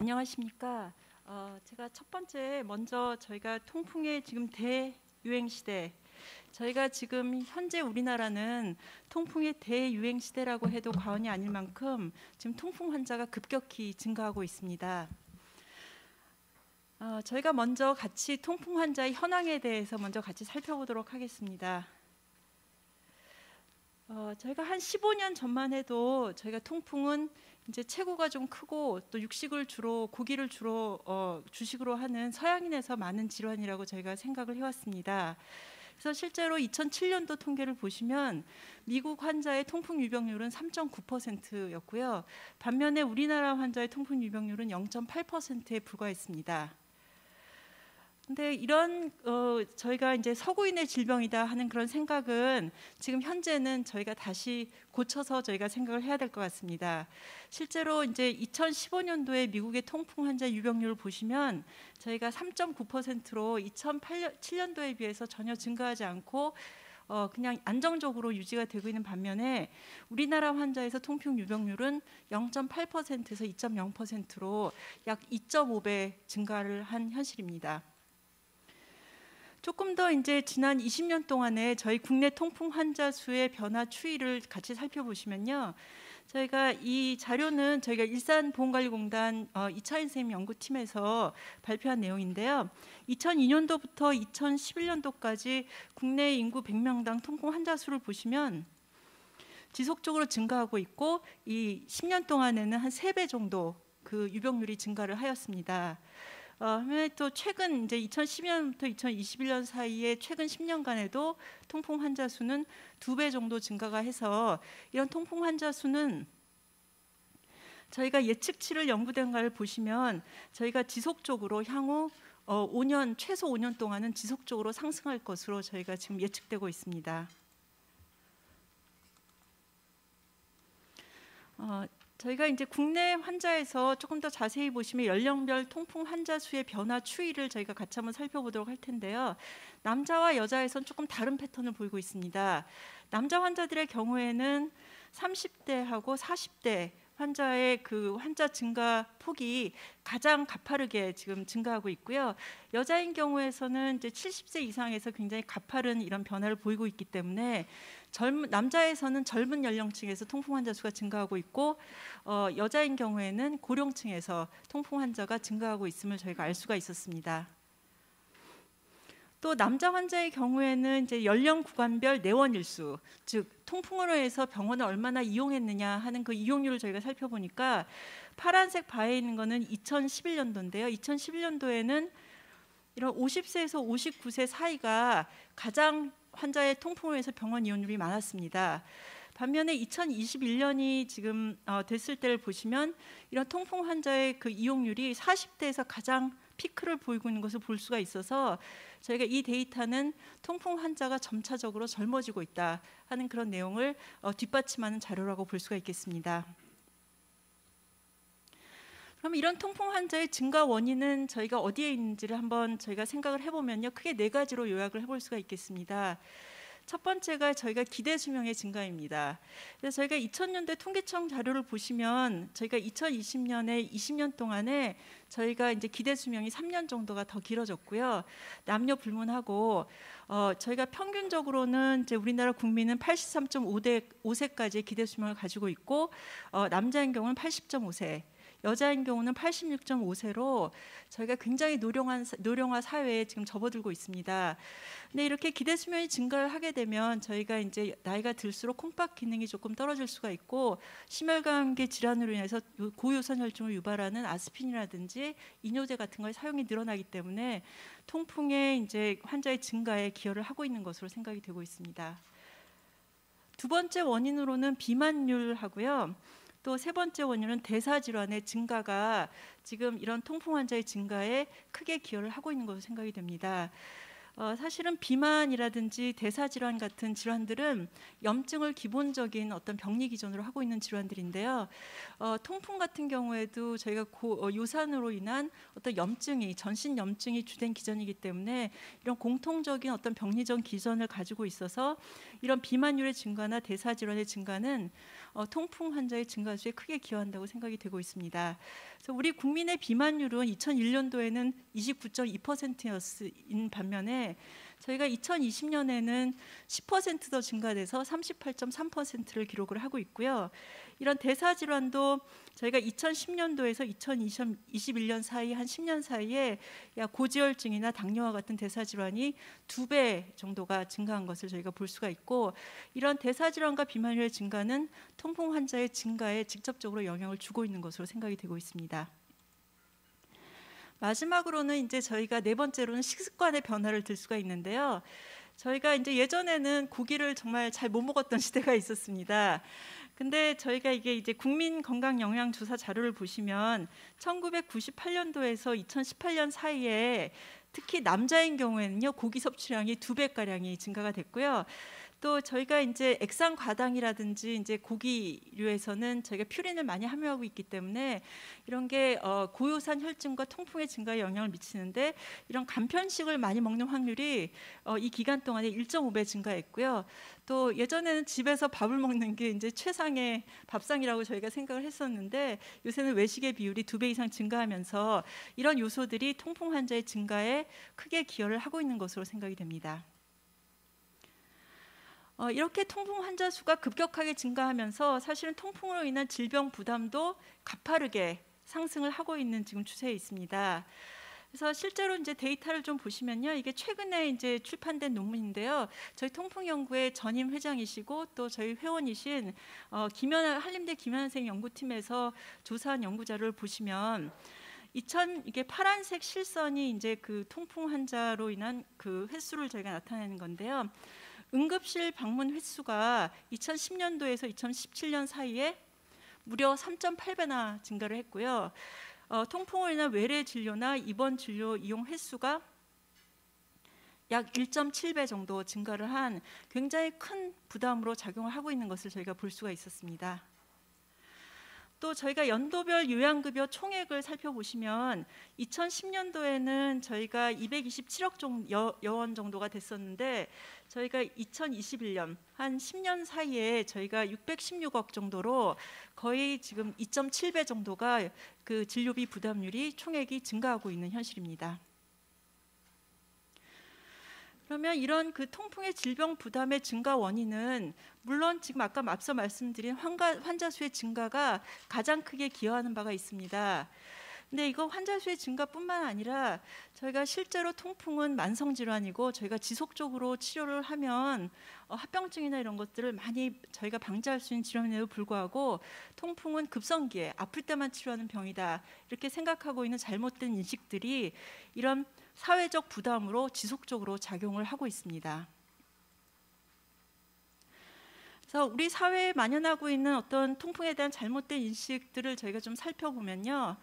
안녕하십니까. 제가 첫 번째 먼저 저희가 통풍의 지금 대유행 시대, 저희가 지금 현재 우리나라는 통풍의 대유행 시대라고 해도 과언이 아닐 만큼 지금 통풍 환자가 급격히 증가하고 있습니다. 저희가 먼저 같이 통풍 환자의 현황에 대해서 먼저 같이 살펴보도록 하겠습니다. 저희가 한 15년 전만 해도 저희가 통풍은 이제 체구가 좀 크고 또 고기를 주로 주식으로 하는 서양인에서 많은 질환이라고 저희가 생각을 해왔습니다. 그래서 실제로 2007년도 통계를 보시면 미국 환자의 통풍 유병률은 3.9%였고요. 반면에 우리나라 환자의 통풍 유병률은 0.8%에 불과했습니다. 근데 이런 저희가 이제 서구인의 질병이다 하는 그런 생각은 지금 현재는 저희가 다시 고쳐서 저희가 생각을 해야 될 것 같습니다. 실제로 이제 2015년도에 미국의 통풍 환자 유병률을 보시면 저희가 3.9%로 2007년도에 비해서 전혀 증가하지 않고 그냥 안정적으로 유지가 되고 있는 반면에 우리나라 환자에서 통풍 유병률은 0.8%에서 2.0%로 약 2.5배 증가를 한 현실입니다. 조금 더 이제 지난 20년 동안에 저희 국내 통풍 환자 수의 변화 추이를 같이 살펴보시면요. 저희가 이 자료는 저희가 일산보건관리공단 이차인 선생님 연구팀에서 발표한 내용인데요. 2002년도부터 2011년도까지 국내 인구 100명당 통풍 환자 수를 보시면 지속적으로 증가하고 있고 이 10년 동안에는 한 3배 정도 그 유병률이 증가를 하였습니다. 또 최근 이제 2012년부터 2021년 사이에 최근 10년간에도 통풍 환자 수는 2배 정도 증가가 해서 이런 통풍 환자 수는 저희가 예측치를 연구된가를 보시면 저희가 지속적으로 향후 최소 5년 동안은 지속적으로 상승할 것으로 저희가 지금 예측되고 있습니다. 저희가 이제 국내 환자에서 조금 더 자세히 보시면 연령별 통풍 환자 수의 변화 추이를 저희가 같이 한번 살펴보도록 할 텐데요. 남자와 여자에선 조금 다른 패턴을 보이고 있습니다. 남자 환자들의 경우에는 30대하고 40대 환자의 그 환자 증가 폭이 가장 가파르게 지금 증가하고 있고요. 여자인 경우에서는 이제 70세 이상에서 굉장히 가파른 이런 변화를 보이고 있기 때문에 남자에서는 젊은 연령층에서 통풍 환자 수가 증가하고 있고 여자인 경우에는 고령층에서 통풍 환자가 증가하고 있음을 저희가 알 수가 있었습니다. 또 남자 환자의 경우에는 이제 연령 구간별 내원 일수, 즉 통풍으로 해서 병원을 얼마나 이용했느냐 하는 그 이용률을 저희가 살펴보니까 파란색 바에 있는 거는 2011년도인데요. 2011년도에는 이런 50세에서 59세 사이가 가장 환자의 통풍으로 해서 병원 이용률이 많았습니다. 반면에 2021년이 지금 됐을 때를 보시면 이런 통풍 환자의 그 이용률이 40대에서 가장 피크를 보이고 있는 것을 볼 수가 있어서 저희가 이 데이터는 통풍 환자가 점차적으로 젊어지고 있다 하는 그런 내용을 뒷받침하는 자료라고 볼 수가 있겠습니다. 그럼 이런 통풍 환자의 증가 원인은 저희가 어디에 있는지를 한번 저희가 생각을 해보면요. 크게 4가지로 요약을 해볼 수가 있겠습니다. 첫 번째가 저희가 기대 수명의 증가입니다. 그래서 저희가 2000년대 통계청 자료를 보시면 저희가 2020년에 20년 동안에 저희가 이제 기대 수명이 3년 정도가 더 길어졌고요. 남녀 불문하고 저희가 평균적으로는 이제 우리나라 국민은 83.5세까지의 기대 수명을 가지고 있고 남자인 경우는 80.5세. 여자인 경우는 86.5세로 저희가 굉장히 노령화 사회에 지금 접어들고 있습니다. 근데 이렇게 기대 수명이 증가를 하게 되면 저희가 이제 나이가 들수록 콩팥 기능이 조금 떨어질 수가 있고 심혈관계 질환으로 인해서 고유선 혈중을 유발하는 아스피린이라든지 이뇨제 같은 거의 사용이 늘어나기 때문에 통풍의 이제 환자의 증가에 기여를 하고 있는 것으로 생각이 되고 있습니다. 두 번째 원인으로는 비만율하고요. 또 세 번째 원인은 대사질환의 증가가 지금 이런 통풍 환자의 증가에 크게 기여를 하고 있는 것으로 생각이 됩니다. 사실은 비만이라든지 대사질환 같은 질환들은 염증을 기본적인 어떤 병리 기준으로 하고 있는 질환들인데요. 통풍 같은 경우에도 저희가 요산으로 인한 어떤 염증이 전신 염증이 주된 기전이기 때문에 이런 공통적인 어떤 병리적 기전을 가지고 있어서 이런 비만율의 증가나 대사질환의 증가는 통풍 환자의 증가수에 크게 기여한다고 생각이 되고 있습니다. 그래서 우리 국민의 비만율은 2001년도에는 29.2%인 반면에 저희가 2020년에는 10% 더 증가돼서 38.3%를 기록을 하고 있고요. 이런 대사질환도 저희가 2010년도에서 2021년 사이 한 10년 사이에 고지혈증이나 당뇨와 같은 대사질환이 2배 정도가 증가한 것을 저희가 볼 수가 있고, 이런 대사질환과 비만율의 증가는 통풍 환자의 증가에 직접적으로 영향을 주고 있는 것으로 생각이 되고 있습니다. 마지막으로는 이제 저희가 네 번째로는 식습관의 변화를 들 수가 있는데요. 저희가 이제 예전에는 고기를 정말 잘 못 먹었던 시대가 있었습니다. 근데 저희가 이게 이제 국민건강영양조사 자료를 보시면 1998년도에서 2018년 사이에 특히 남자인 경우에는요, 고기 섭취량이 2배가량이 증가가 됐고요. 또 저희가 이제 액상과당이라든지 이제 고기류에서는 저희가 퓨린을 많이 함유하고 있기 때문에 이런 게 고요산 혈증과 통풍의 증가에 영향을 미치는데, 이런 간편식을 많이 먹는 확률이 이 기간 동안에 1.5배 증가했고요. 또 예전에는 집에서 밥을 먹는 게 이제 최상의 밥상이라고 저희가 생각을 했었는데, 요새는 외식의 비율이 2배 이상 증가하면서 이런 요소들이 통풍 환자의 증가에 크게 기여를 하고 있는 것으로 생각이 됩니다. 이렇게 통풍 환자 수가 급격하게 증가하면서 사실은 통풍으로 인한 질병 부담도 가파르게 상승을 하고 있는 지금 추세에 있습니다. 그래서 실제로 이제 데이터를 좀 보시면요, 이게 최근에 이제 출판된 논문인데요. 저희 통풍연구의 전임 회장이시고 또 저희 회원이신 한림대 김현생 연구팀에서 조사한 연구 자료를 보시면 이게 파란색 실선이 이제 그 통풍 환자로 인한 그 횟수를 저희가 나타내는 건데요. 응급실 방문 횟수가 2010년도에서 2017년 사이에 무려 3.8배나 증가를 했고요. 통풍으로 인한 외래 진료나 입원 진료 이용 횟수가 약 1.7배 정도 증가를 한 굉장히 큰 부담으로 작용을 하고 있는 것을 저희가 볼 수가 있었습니다. 또 저희가 연도별 요양급여 총액을 살펴보시면 2010년도에는 저희가 227억 여원 정도가 됐었는데, 저희가 2021년 한 10년 사이에 저희가 616억 정도로 거의 지금 2.7배 정도가 그 진료비 부담률이 총액이 증가하고 있는 현실입니다. 그러면 이런 그 통풍의 질병 부담의 증가 원인은 물론 지금 아까 앞서 말씀드린 환자 수의 증가가 가장 크게 기여하는 바가 있습니다. 근데 이거 환자 수의 증가뿐만 아니라 저희가 실제로 통풍은 만성 질환이고 저희가 지속적으로 치료를 하면 합병증이나 이런 것들을 많이 저희가 방지할 수 있는 질환에도 불구하고 통풍은 급성기에 아플 때만 치료하는 병이다, 이렇게 생각하고 있는 잘못된 인식들이 이런 사회적 부담으로 지속적으로 작용을 하고 있습니다. 그래서 우리 사회에 만연하고 있는 어떤 통풍에 대한 잘못된 인식들을 저희가 좀 살펴보면요,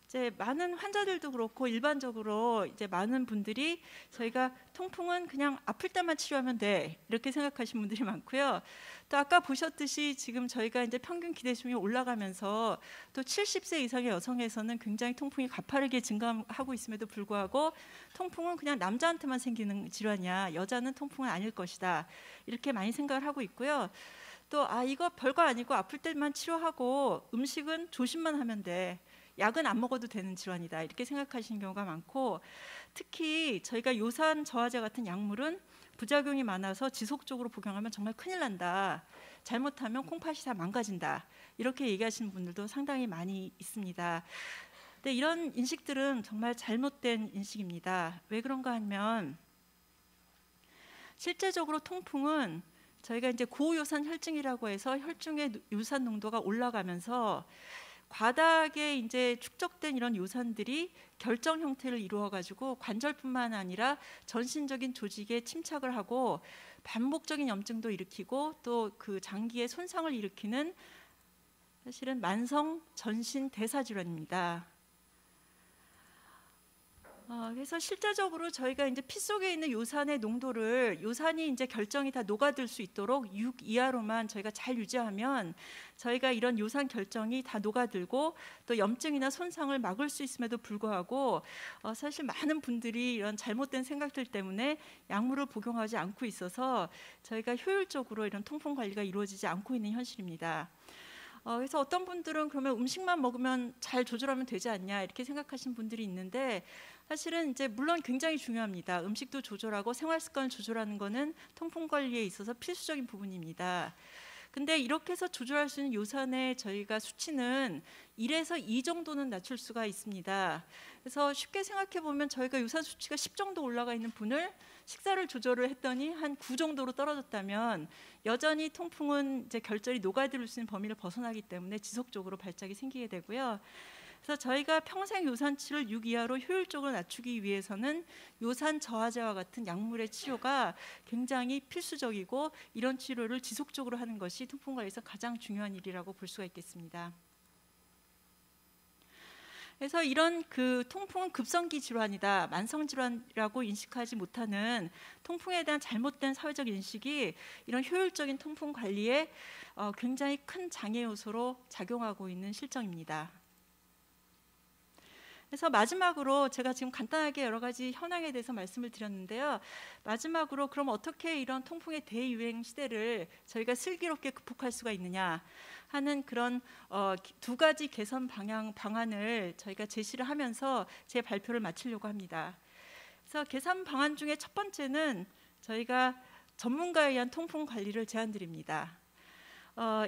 이제 많은 환자들도 그렇고 일반적으로 이제 많은 분들이 저희가 통풍은 그냥 아플 때만 치료하면 돼, 이렇게 생각하시는 분들이 많고요. 또 아까 보셨듯이 지금 저희가 이제 평균 기대 수명이 올라가면서 또 70세 이상의 여성에서는 굉장히 통풍이 가파르게 증가하고 있음에도 불구하고 통풍은 그냥 남자한테만 생기는 질환이야, 여자는 통풍은 아닐 것이다, 이렇게 많이 생각을 하고 있고요. 또 이거 별거 아니고 아플 때만 치료하고 음식은 조심만 하면 돼, 약은 안 먹어도 되는 질환이다, 이렇게 생각하시는 경우가 많고, 특히 저희가 요산 저하제 같은 약물은 부작용이 많아서 지속적으로 복용하면 정말 큰일 난다, 잘못하면 콩팥이 다 망가진다, 이렇게 얘기하시는 분들도 상당히 많이 있습니다. 근데 이런 인식들은 정말 잘못된 인식입니다. 왜 그런가 하면 실제적으로 통풍은 저희가 이제 고요산 혈증이라고 해서 혈중의 요산 농도가 올라가면서 과다하게 이제 축적된 이런 요산들이 결정 형태를 이루어 가지고 관절뿐만 아니라 전신적인 조직에 침착을 하고 반복적인 염증도 일으키고 또 그 장기의 손상을 일으키는 사실은 만성 전신 대사 질환입니다. 그래서 실제적으로 저희가 이제 피 속에 있는 요산의 농도를 요산이 이제 결정이 다 녹아들 수 있도록 6 이하로만 저희가 잘 유지하면 저희가 이런 요산 결정이 다 녹아들고 또 염증이나 손상을 막을 수 있음에도 불구하고 사실 많은 분들이 이런 잘못된 생각들 때문에 약물을 복용하지 않고 있어서 저희가 효율적으로 이런 통풍 관리가 이루어지지 않고 있는 현실입니다. 그래서 어떤 분들은 그러면 음식만 먹으면 잘 조절하면 되지 않냐 이렇게 생각하시는 분들이 있는데 사실은 이제 물론 굉장히 중요합니다. 음식도 조절하고 생활 습관을 조절하는 것은 통풍 관리에 있어서 필수적인 부분입니다. 근데 이렇게 해서 조절할 수 있는 요산의 저희가 수치는 1에서 2 정도는 낮출 수가 있습니다. 그래서 쉽게 생각해 보면 저희가 요산 수치가 10 정도 올라가 있는 분을 식사를 조절을 했더니 한 9 정도로 떨어졌다면 여전히 통풍은 이제 결절이 녹아들 수 있는 범위를 벗어나기 때문에 지속적으로 발작이 생기게 되고요. 그래서 저희가 평생 요산치를 6 이하로 효율적으로 낮추기 위해서는 요산 저하제와 같은 약물의 치료가 굉장히 필수적이고 이런 치료를 지속적으로 하는 것이 통풍 관리에서 가장 중요한 일이라고 볼 수가 있겠습니다. 그래서 이런 그 통풍은 급성기 질환이다, 만성 질환이라고 인식하지 못하는 통풍에 대한 잘못된 사회적 인식이 이런 효율적인 통풍 관리에 굉장히 큰 장애 요소로 작용하고 있는 실정입니다. 그래서 마지막으로 제가 지금 간단하게 여러 가지 현황에 대해서 말씀을 드렸는데요. 마지막으로 그럼 어떻게 이런 통풍의 대유행 시대를 저희가 슬기롭게 극복할 수가 있느냐 하는 그런 2가지 개선 방안을 저희가 제시를 하면서 제 발표를 마치려고 합니다. 그래서 개선 방안 중에 첫 번째는 저희가 전문가에 의한 통풍 관리를 제안드립니다.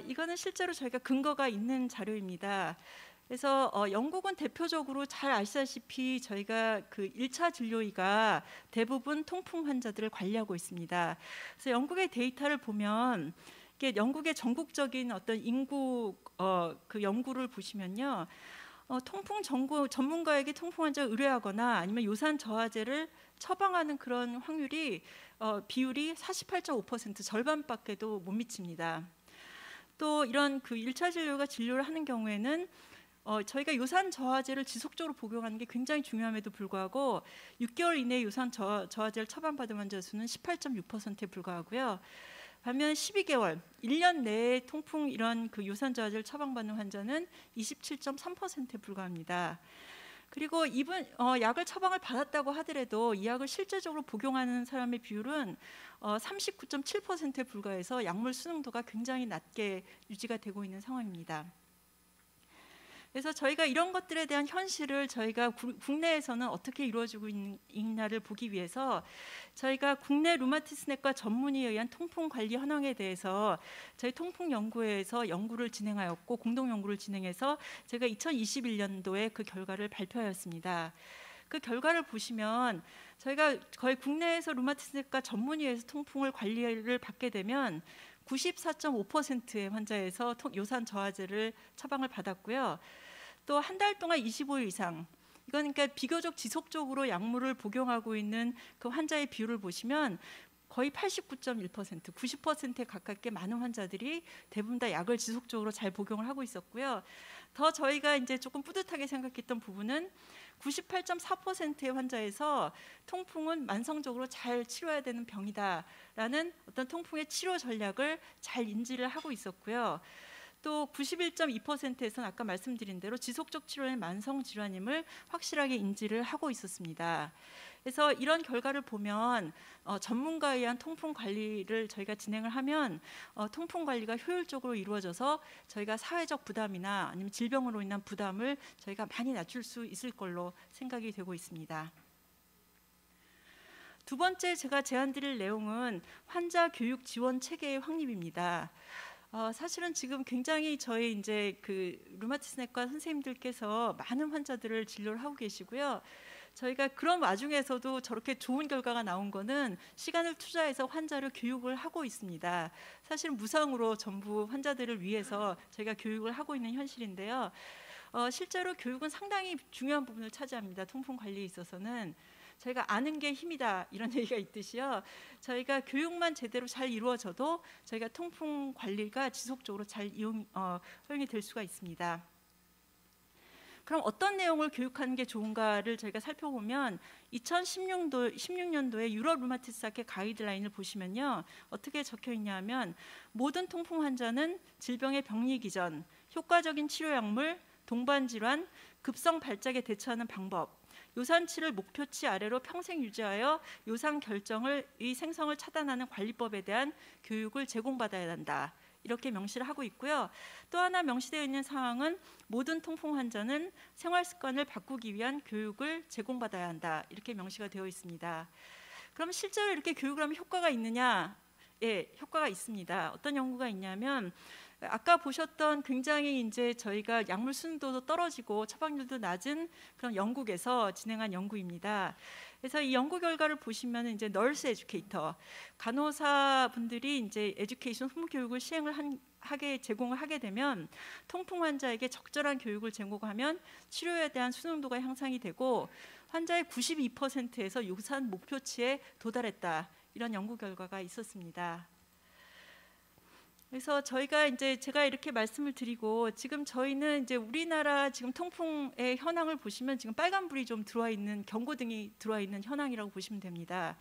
이거는 실제로 저희가 근거가 있는 자료입니다. 그래서 영국은 대표적으로 잘 아시다시피 저희가 그 1차 진료의가 대부분 통풍 환자들을 관리하고 있습니다. 그래서 영국의 데이터를 보면 이게 영국의 전국적인 어떤 인구 그 연구를 보시면요, 통풍 전문가에게 통풍 환자를 의뢰하거나 아니면 요산 저하제를 처방하는 그런 확률이 비율이 48.5% 절반밖에도 못 미칩니다. 또 이런 그 1차 진료가 진료를 하는 경우에는 저희가 요산 저하제를 지속적으로 복용하는 게 굉장히 중요함에도 불구하고 6개월 이내에 요산 저하제를 처방받은 환자 수는 18.6%에 불과하고요. 반면 12개월, 1년 내에 통풍 이런 그 요산 저하제를 처방받는 환자는 27.3%에 불과합니다. 그리고 약을 처방을 받았다고 하더라도 이 약을 실제적으로 복용하는 사람의 비율은 39.7%에 불과해서 약물 수능도가 굉장히 낮게 유지가 되고 있는 상황입니다. 그래서 저희가 이런 것들에 대한 현실을 저희가 국내에서는 어떻게 이루어지고 있냐를 보기 위해서 저희가 국내 루마티스내과 전문의에 의한 통풍 관리 현황에 대해서 저희 통풍연구회에서 연구를 진행하였고 공동 연구를 진행해서 제가 2021년도에 그 결과를 발표하였습니다. 그 결과를 보시면 저희가 거의 국내에서 루마티스내과 전문의에서 통풍을 관리를 받게 되면 94.5%의 환자에서 요산 저하제를 처방을 받았고요. 또 한 달 동안 25일 이상, 이건 그러니까 비교적 지속적으로 약물을 복용하고 있는 그 환자의 비율을 보시면 거의 89.1%, 90%에 가깝게 많은 환자들이 대부분 다 약을 지속적으로 잘 복용을 하고 있었고요. 더 저희가 이제 조금 뿌듯하게 생각했던 부분은 98.4%의 환자에서 통풍은 만성적으로 잘 치료해야 되는 병이다라는 어떤 통풍의 치료 전략을 잘 인지를 하고 있었고요. 또 91.2%에서는 아까 말씀드린 대로 지속적 치료는 만성 질환임을 확실하게 인지를 하고 있었습니다. 그래서 이런 결과를 보면 전문가에 의한 통풍 관리를 저희가 진행을 하면 통풍 관리가 효율적으로 이루어져서 저희가 사회적 부담이나 아니면 질병으로 인한 부담을 저희가 많이 낮출 수 있을 걸로 생각이 되고 있습니다. 두 번째 제가 제안드릴 내용은 환자 교육 지원 체계의 확립입니다. 사실은 지금 굉장히 저희 이제 그 루마티스내과 선생님들께서 많은 환자들을 진료를 하고 계시고요. 저희가 그런 와중에서도 저렇게 좋은 결과가 나온 거는 시간을 투자해서 환자를 교육을 하고 있습니다. 사실 무상으로 전부 환자들을 위해서 저희가 교육을 하고 있는 현실인데요. 실제로 교육은 상당히 중요한 부분을 차지합니다. 통풍 관리에 있어서는. 저희가 아는 게 힘이다 이런 얘기가 있듯이요. 저희가 교육만 제대로 잘 이루어져도 저희가 통풍 관리가 지속적으로 잘 허용이 될 수가 있습니다. 그럼 어떤 내용을 교육하는 게 좋은가를 저희가 살펴보면 2016년도에 유럽 류마티스 학회 가이드라인을 보시면요. 어떻게 적혀 있냐면 모든 통풍 환자는 질병의 병리기 전 효과적인 치료 약물, 동반 질환, 급성 발작에 대처하는 방법, 요산치를 목표치 아래로 평생 유지하여 요산 결정의 생성을 차단하는 관리법에 대한 교육을 제공받아야 한다. 이렇게 명시를 하고 있고요. 또 하나 명시되어 있는 사항은 모든 통풍 환자는 생활 습관을 바꾸기 위한 교육을 제공받아야 한다. 이렇게 명시가 되어 있습니다. 그럼 실제로 이렇게 교육을 하면 효과가 있느냐? 예, 효과가 있습니다. 어떤 연구가 있냐면 아까 보셨던 굉장히 이제 저희가 약물 순도도 떨어지고 처방률도 낮은 그런 영국에서 진행한 연구입니다. 그래서 이 연구 결과를 보시면 이제 널스 에듀케이터, 간호사 분들이 이제 에듀케이션 후문 교육을 제공을 하게 되면 통풍 환자에게 적절한 교육을 제공하면 치료에 대한 수능도가 향상이 되고 환자의 92%에서 요산 목표치에 도달했다. 이런 연구 결과가 있었습니다. 그래서 제가 이렇게 말씀을 드리고 지금 저희는 이제 우리나라 지금 통풍의 현황을 보시면 지금 빨간불이 좀 들어와 있는 경고등이 들어와 있는 현황이라고 보시면 됩니다.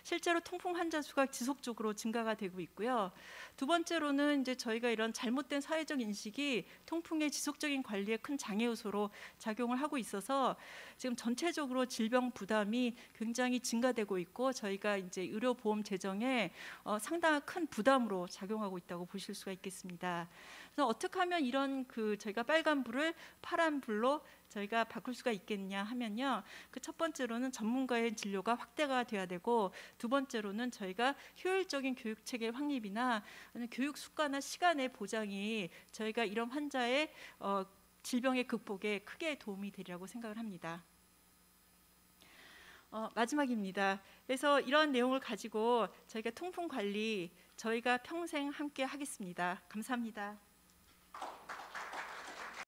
실제로 통풍 환자 수가 지속적으로 증가가 되고 있고요. 두 번째로는 이제 저희가 이런 잘못된 사회적 인식이 통풍의 지속적인 관리에 큰 장애 요소로 작용을 하고 있어서 지금 전체적으로 질병 부담이 굉장히 증가되고 있고 저희가 이제 의료보험 재정에 상당한 큰 부담으로 작용하고 있다고 보실 수가 있겠습니다. 그래서 어떻게 하면 이런 저희가 빨간불을 파란불로 저희가 바꿀 수가 있겠냐 하면요. 그 첫 번째로는 전문가의 진료가 확대가 돼야 되고 두 번째로는 저희가 효율적인 교육 체계 확립이나 교육 수가나 시간의 보장이 저희가 이런 환자의 질병의 극복에 크게 도움이 되리라고 생각을 합니다. 마지막입니다. 그래서 이런 내용을 가지고 저희가 통풍 관리 저희가 평생 함께 하겠습니다. 감사합니다.